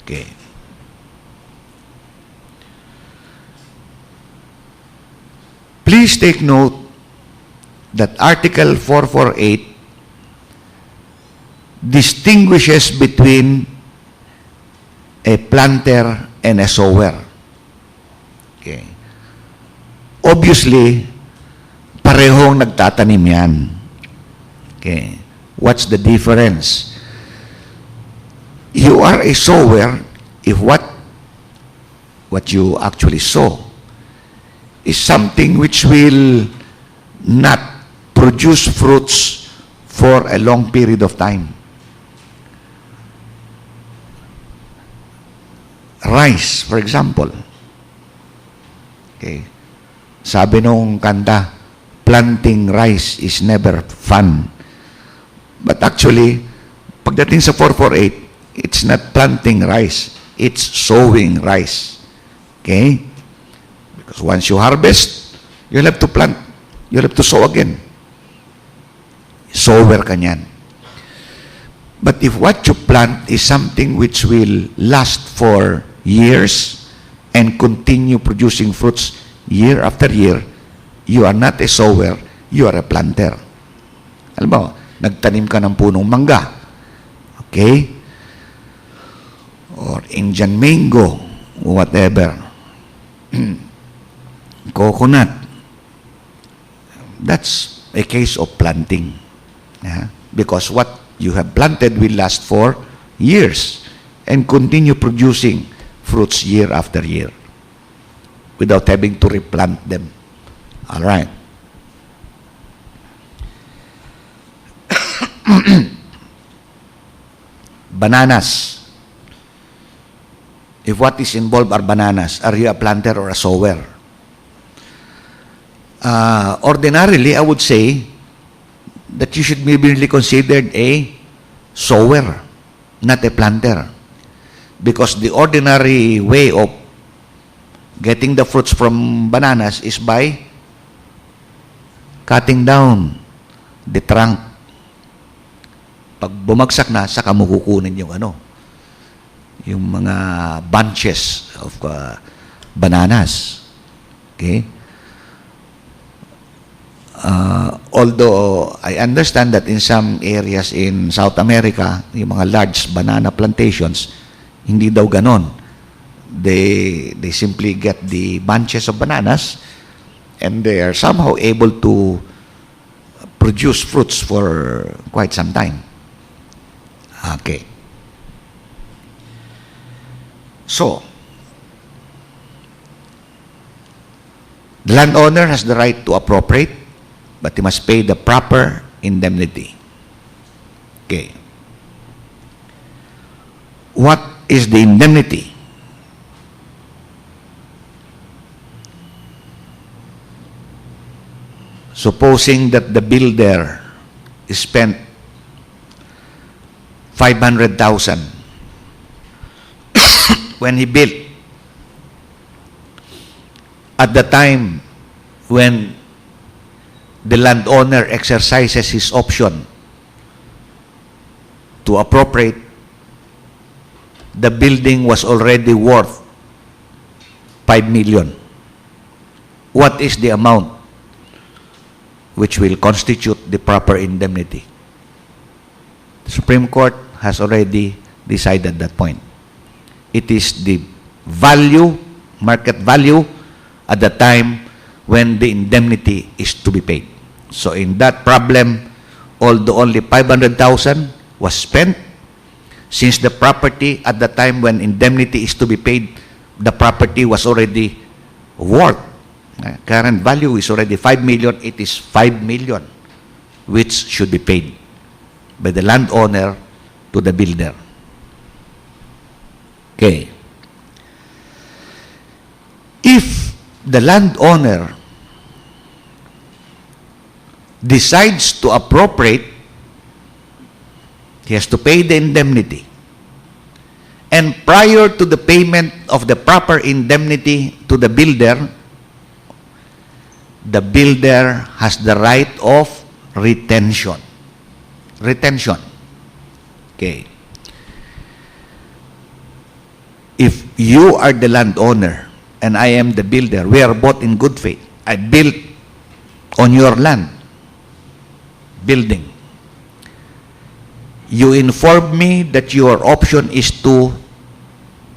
Okay. Please take note that Article 448 distinguishes between a planter and a sower. Okay. Obviously, parehong nagtatanim yan. Okay. What's the difference? You are a sower if what you actually sow is something which will not produce fruits for a long period of time. Rice, for example. Okay. Sabi nung kanta, planting rice is never fun. But actually, pagdating sa 448, it's not planting rice, it's sowing rice. Okay? Because once you harvest, you'll have to plant. You'll have to sow again. Sower ka niyan. But if what you plant is something which will last for years and continue producing fruits year after year, you are not a sower, you are a planter. Alam mo, nagtanim ka ng punong mangga. Okay? Or Indian mango, whatever. Coconut. That's a case of planting. Because what you have planted will last for years and continue producing fruits year after year without having to replant them. All right. Bananas. If what is involved are bananas, are you a planter or a sower? Ordinarily, I would say that you should be really considered a sower, not a planter. Because the ordinary way of getting the fruits from bananas is by cutting down the trunk. Pag bumagsak na, saka mo kukunin yung yung mga bunches of bananas. Okay? Although I understand that in some areas in South America, yung mga large banana plantations, hindi daw ganon. They simply get the bunches of bananas and they are somehow able to produce fruits for quite some time. Okay. So, the landowner has the right to appropriate, but he must pay the proper indemnity. Okay. What is the indemnity? Supposing that the builder spent 500,000 when he built, at the time when the landowner exercises his option to appropriate, the building was already worth 5 million. What is the amount which will constitute the proper indemnity? The Supreme Court has already decided that point. It is the value, market value, at the time when the indemnity is to be paid. So in that problem, although only 500,000 was spent, since the property at the time when indemnity is to be paid, the property was already worth, current value is already 5 million, it is 5 million which should be paid by the landowner to the builder. Okay. If the landowner decides to appropriate, he has to pay the indemnity. And prior to the payment of the proper indemnity to the builder has the right of retention. Retention. Okay. if you are the landowner and I am the builder, we are both in good faith. I built on your land, building. You inform me that your option is to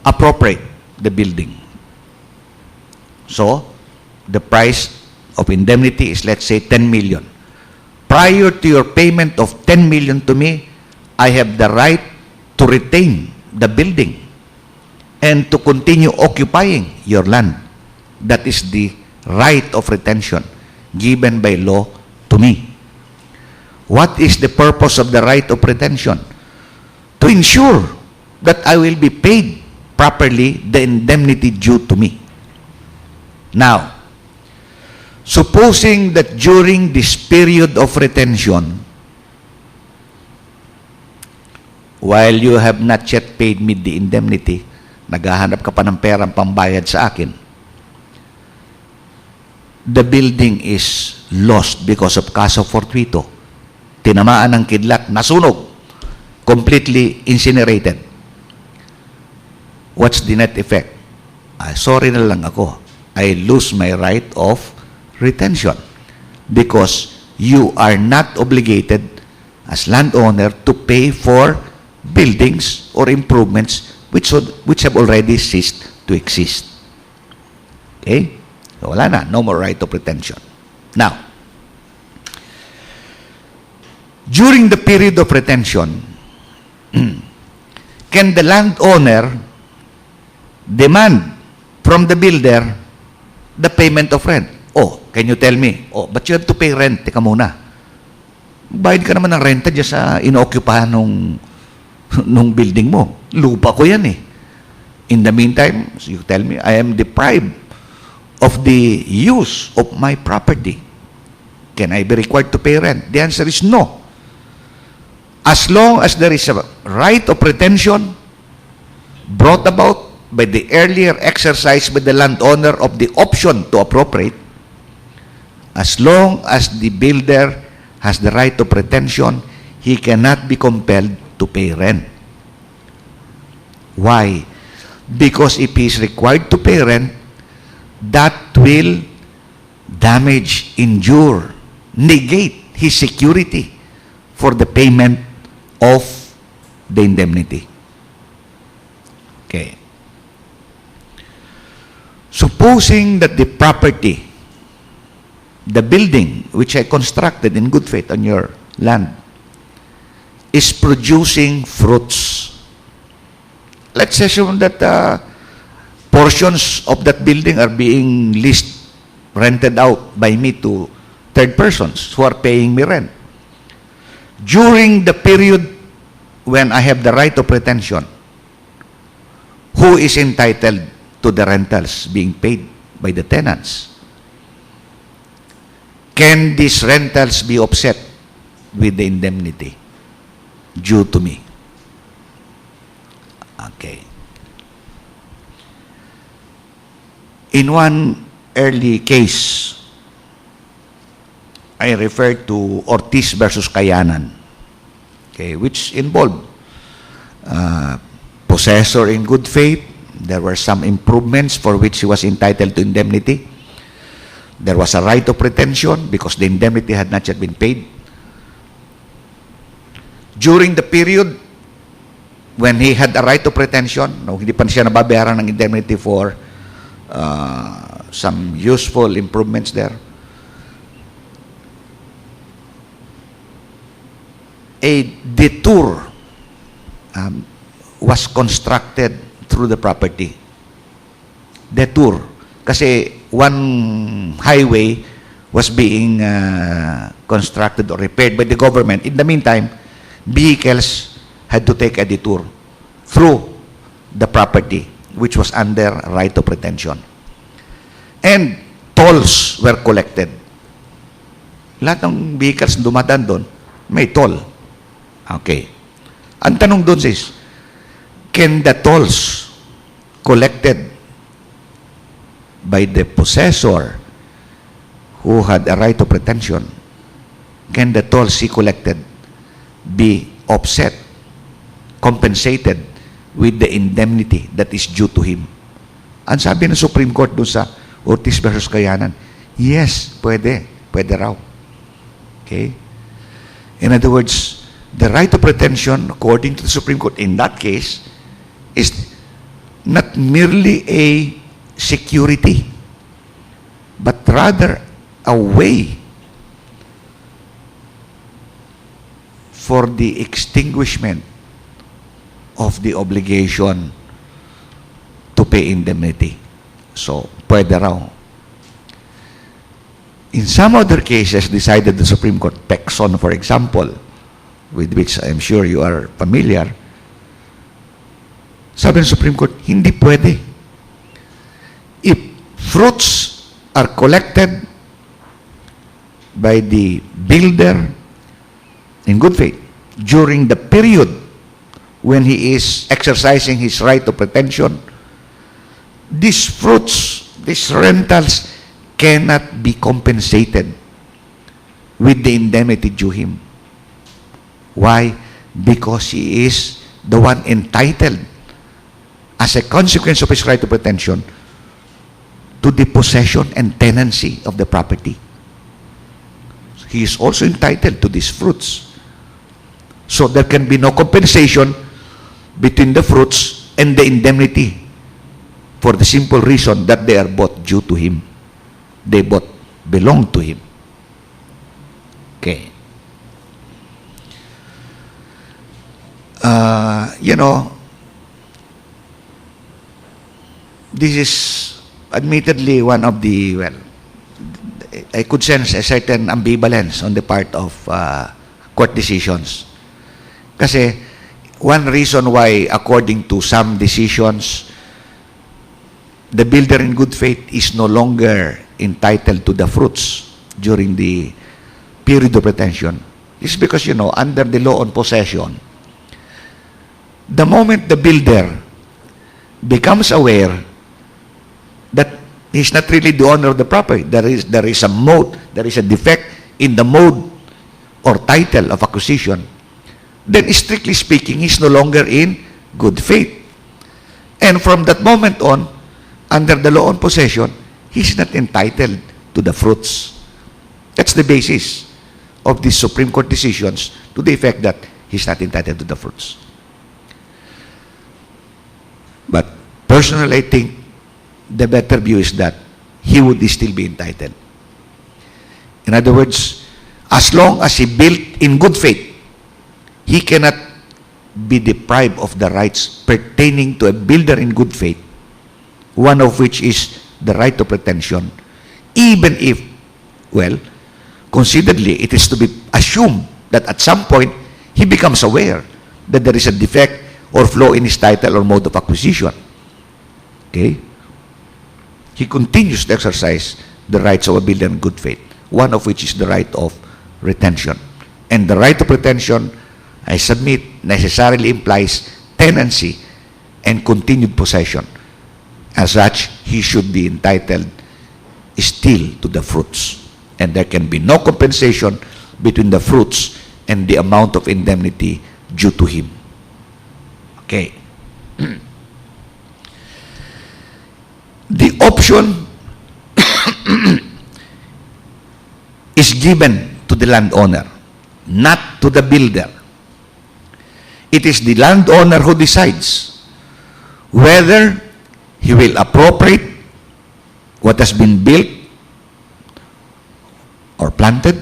appropriate the building. So, the price of indemnity is, let's say, 10 million. Prior to your payment of 10 million to me, I have the right to retain the building and to continue occupying your land. That is the right of retention given by law to me. What is the purpose of the right of retention? To ensure that I will be paid properly the indemnity due to me. Now, supposing that during this period of retention, while you have not yet paid me the indemnity, naghahanap ka pa ng perang pambayad sa akin, the building is lost because of caso fortuito. Tinamaan ng kidlat, nasunog, completely incinerated. What's the net effect? Sorry na lang ako. I lose my right of retention because you are not obligated as landowner to pay for buildings or improvements which have already ceased to exist. Okay? So, wala na. No more right of retention. Now, during the period of retention, can the landowner demand from the builder the payment of rent? Oh, can you tell me? Oh, but you have to pay rent. Teka muna. Bayad ka naman ng renta dyan sa inooccupahan nung building mo. Lupa ko yan eh. In the meantime, you tell me, I am deprived of the use of my property. Can I be required to pay rent? The answer is no. As long as there is a right of retention brought about by the earlier exercise by the landowner of the option to appropriate, as long as the builder has the right of retention, he cannot be compelled to pay rent. Why? Because if he is required to pay rent, that will damage, injure, negate his security for the payment of the indemnity. Okay. Supposing that the property, the building which I constructed in good faith on your land, is producing fruits. Let's assume that portions of that building are being leased, rented out by me to third persons who are paying me rent. During the period when I have the right of retention, who is entitled to the rentals being paid by the tenants? Can these rentals be offset with the indemnity due to me? Okay. In one early case, I refer to Ortiz versus Kayanan, okay, which involved possessor in good faith. There were some improvements for which he was entitled to indemnity. There was a right of retention because the indemnity had not yet been paid. During the period when he had a right of retention, no, hindi pa siya nababayaran ng indemnity for some useful improvements there. A detour was constructed through the property. Detour. Kasi one highway was being constructed or repaired by the government. In the meantime, vehicles had to take a detour through the property, which was under right of retention. And tolls were collected. Lahat ng vehicles na dumadaan doon, may toll. Okay. Ang tanong doon is, can the tolls collected by the possessor who had a right of retention, can the tolls he collected be offset, compensated with the indemnity that is due to him. Ang sabi ng Supreme Court doon sa Ortiz versus Kayanan, yes, pwede. Pwede raw. Okay? In other words, the right of retention, according to the Supreme Court in that case, is not merely a security, but rather a way for the extinguishment of the obligation to pay indemnity. So, pwede raw. In some other cases decided the Supreme Court, Pexon for example, with which I'm sure you are familiar, sabi ng Supreme Court, hindi pwede. If fruits are collected by the builder in good faith during the period when he is exercising his right of retention, these fruits, these rentals cannot be compensated with the indemnity due him. Why? Because he is the one entitled, as a consequence of his right of retention, to the possession and tenancy of the property. He is also entitled to these fruits. So there can be no compensation between the fruits and the indemnity, for the simple reason that they are both due to him. They both belong to him. Okay. This is admittedly one of the, well, I could sense a certain ambivalence on the part of court decisions. Kasi one reason why, according to some decisions, the builder in good faith is no longer entitled to the fruits during the period of retention is because, under the law on possession, the moment the builder becomes aware that he's not really the owner of the property, there is a mode, there is a defect in the mode or title of acquisition, then strictly speaking, he's no longer in good faith. And from that moment on, under the law on possession, he's not entitled to the fruits. That's the basis of these Supreme Court decisions, to the effect that he's not entitled to the fruits. But personally, I think the better view is that he would still be entitled. In other words, as long as he built in good faith, he cannot be deprived of the rights pertaining to a builder in good faith, one of which is the right of retention, even if, well, consideredly, it is to be assumed that at some point he becomes aware that there is a defect or flaw in his title or mode of acquisition. Okay? He continues to exercise the rights of a builder in good faith, one of which is the right of retention. And the right of retention, I submit, necessarily implies tenancy and continued possession. As such, he should be entitled still to the fruits. And there can be no compensation between the fruits and the amount of indemnity due to him. Okay. The option is given to the landowner, not to the builder. It is the landowner who decides whether he will appropriate what has been built or planted,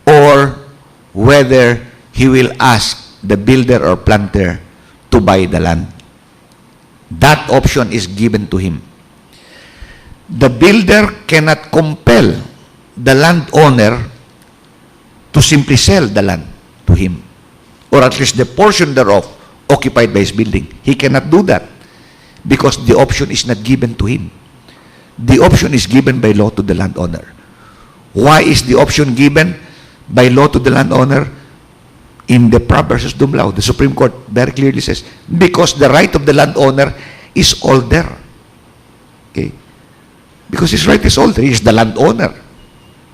or whether he will ask the builder or planter to buy the land. That option is given to him. The builder cannot compel the landowner to simply sell the land to him, or at least the portion thereof occupied by his building. He cannot do that because the option is not given to him. The option is given by law to the landowner. Why is the option given by law to the landowner? In the Pra versus Dumlao, the Supreme Court very clearly says, because the right of the landowner is older. Okay? Because his right is older. He is the landowner.